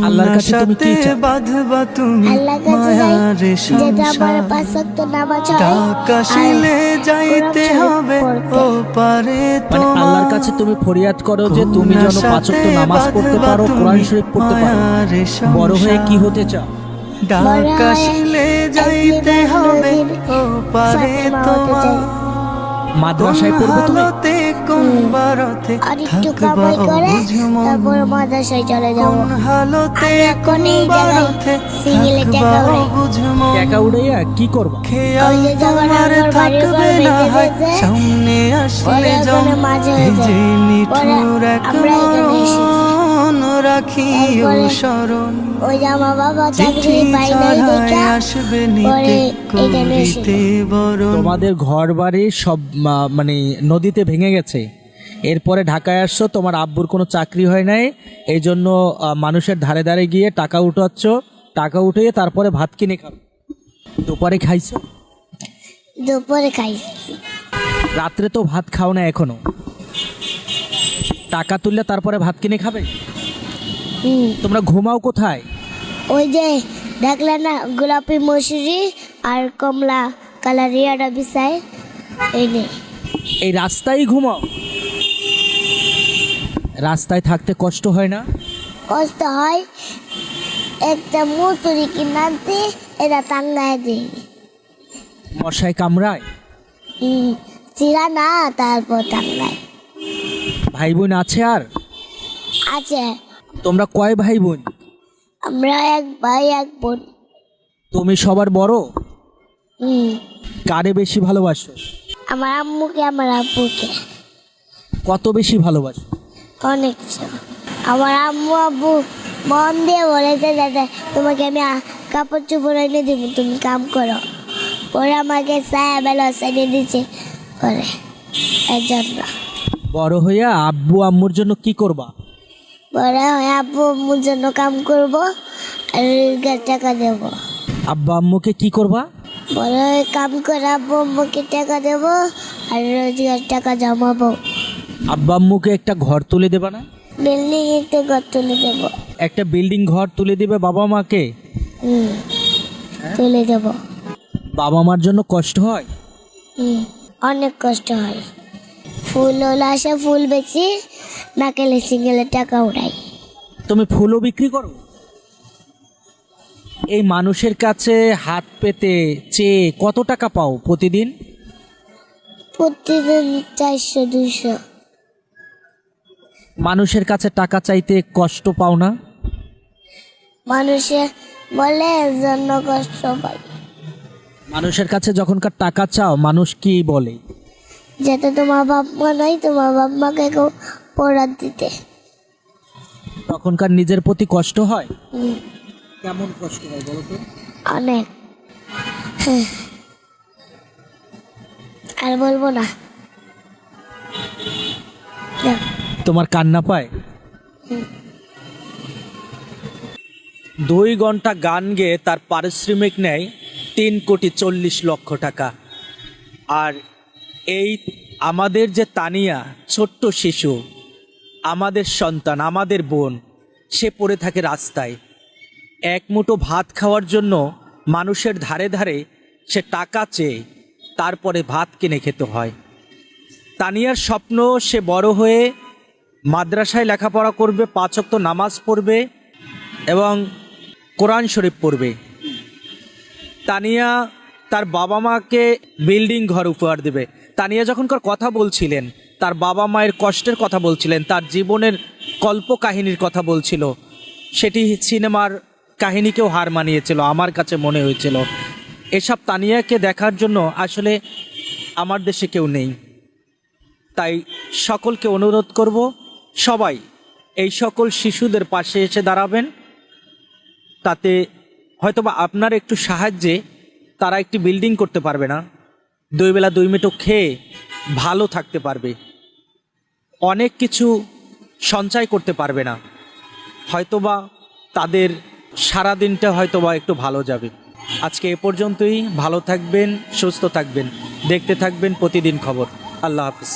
আল্লাহর কাছে তুমি কি চাও? বাঁধবা তুমি আল্লাহর কাছে মায়ার যাই যেটা আমার সংসার। 5 ওয়াক্ত নামাজ হয় টাকা আর শিলে যাইতে কোরআন হবে শরীফ ও পড়তে। পারে মানে আল্লাহর কাছে তুমি ফরিয়াদ করো যে তুমি যেন 5 ওয়াক্ত নামাজ পড়তে পারো, কোরআন শরীফ পড়তে পারো। বড় হয়ে কি হতে চাও? টাকা শিলে যাইতে হবে ও পারে তোমার। মাদ্রাসায় পড়বে তুমি? হালতে কোন বারতে আর একটু থাকবা কামাই করে বুঝমন। তারপর মাদ্রাসায় চলে যাবো। কোন হালতে আমি এখন কোন এই জায়গায় বারতে সিঙ্গেলে থাকবা টাকা উড়াই। বুঝমন। টাকা উড়াইয়া কি করবা? খেয়াল ওই যে যখন তোমার আমার বাড়ির উপর থাকবে না বেঁধে হয় দিয়েছে, সামনে আসলে পরে জম ওখানে মাঝে হয়ে যায়। যে পরে নিঠুর এক আমরা এখানে এসেছি। মরণ রাখিও তারপরে স্মরণ। ওই যে আমার বাবা চাকরি চিঠি পাই নাই ছাড়াই দেখা আসবে পরে নিতে এখানে এসেছি। করিতে বরণ। তোমাদের ঘর বাড়ি সব মানে নদীতে ভেঙে গেছে, এরপরে ঢাকায় আসছো, তোমার আব্বুর কোনো চাকরি হয় নাই, এই জন্য মানুষের ধারে ধারে গিয়ে টাকা উঠাচ্ছ, টাকা উঠিয়ে তারপরে ভাত কিনে খাও। দুপুরে খাইছো? দুপুরে খাইছি। রাত্রে তো ভাত খাও না এখনো, টাকা তুললে তারপরে ভাত কিনে খাবে? তোমরা ঘুমাও কোথায়? ওই যে দেখলে না গোলাপি মসুরি আর কমলা কালার ইয়াটা বিছায় এই নে। এই রাস্তায় ঘুমাও? রাস্তায় থাকতে কষ্ট হয় না? কষ্ট হয়, একটা মসুরি কিনাতে এটা টাঙ্গায় দিই। মশায় কামড়ায়? চিরা না তারপর টাঙ্গায়। ভাই বোন আছে আর? আছে, তোমরা কয় ভাই বোন? আমরা এক ভাই এক বোন। তুমি সবার বড়? হুম, কারে বেশি ভালোবাসো? আমার আম্মুকে আমার আব্বুকে কত বেশি ভালোবাসো? অনেক। আমার আম্মু আব্বু মন দিয়ে বলেছে যাতে তোমাকে আমি কাপড় চোপড় এনে দিব, তুমি কাম করো। পরে আমাকে ছায়া বেলা এনে দিচ্ছে পরে এর জন্য। বড় হইয়া আব্বু আম্মুর জন্য কি করবা? পরে আব্বু আম্মুর জন্য কাম করব আর রোজগার টাকা দেব। আব্বা আম্মুকে কি করবা? পরে কাম করে আব্বু আম্মুকে টাকা দেব আর রোজগার টাকা জমাবো। আব্বা আম্মুকে একটা ঘর তুলে দেবা না? বিল্ডিং এতে ঘর তুলে দেব। একটা বিল্ডিং ঘর তুলে দিবে বাবা মাকে? তুলে দেব। বাবা মার জন্য কষ্ট হয়? অনেক কষ্ট হয়। ফুল হলে আসে, ফুল বেচি নাকেলে সিঙ্গেলে টাকা উড়াই। তুমি ফুলও বিক্রি করো? এই মানুষের কাছে হাত পেতে চেয়ে কত টাকা পাও প্রতিদিন? প্রতিদিন 400-200। মানুষের কাছে টাকা চাইতে কষ্ট পাও না? মানুষে বলে এর জন্য কষ্ট পাই। মানুষের কাছে যখনকার টাকা চাও মানুষ কি বলে? যাতে তোমার বাপ মা নাই, তোমার বাপ মাকে কেউ পড়ার দিতে। তখনকার নিজের প্রতি কষ্ট হয়? কেমন কষ্ট হয় বলো তো? অনেক। আর বলবো না। যাও। তোমার কান্না পায়? 2 ঘন্টা গান গেয়ে তার পারিশ্রমিক নেয় 3,40,00,000 টাকা। আর এই আমাদের যে তানিয়া, ছোট্ট শিশু, আমাদের সন্তান, আমাদের বোন, সে পড়ে থাকে রাস্তায়। এক মুঠো ভাত খাওয়ার জন্য মানুষের ধারে ধারে সে টাকা চেয়ে তারপরে ভাত কিনে খেতে হয়। তানিয়ার স্বপ্ন সে বড় হয়ে মাদ্রাসায় লেখাপড়া করবে, 5 ওয়াক্ত নামাজ পড়বে এবং কোরআন শরীফ পড়বে। তানিয়া তার বাবা মাকে বিল্ডিং ঘর উপহার দেবে। তানিয়া যখনকার কথা বলছিলেন, তার বাবা মায়ের কষ্টের কথা বলছিলেন, তার জীবনের কল্পকাহিনীর কথা বলছিল, সেটি সিনেমার কাহিনীকেও হার মানিয়েছিল আমার কাছে মনে হয়েছিল। এসব তানিয়াকে দেখার জন্য আসলে আমার দেশে কেউ নেই। তাই সকলকে অনুরোধ করব, সবাই এই সকল শিশুদের পাশে এসে দাঁড়াবেন। তাতে হয়তোবা আপনার একটু সাহায্যে তারা একটি বিল্ডিং করতে পারবে না, 2 বেলা 2 মুঠো খেয়ে ভালো থাকতে পারবে, অনেক কিছু সঞ্চয় করতে পারবে না, হয়তোবা তাদের সারাদিনটা হয়তোবা একটু ভালো যাবে। আজকে এ পর্যন্তই। ভালো থাকবেন, সুস্থ থাকবেন, দেখতে থাকবেন প্রতিদিন খবর। আল্লাহ হাফিজ।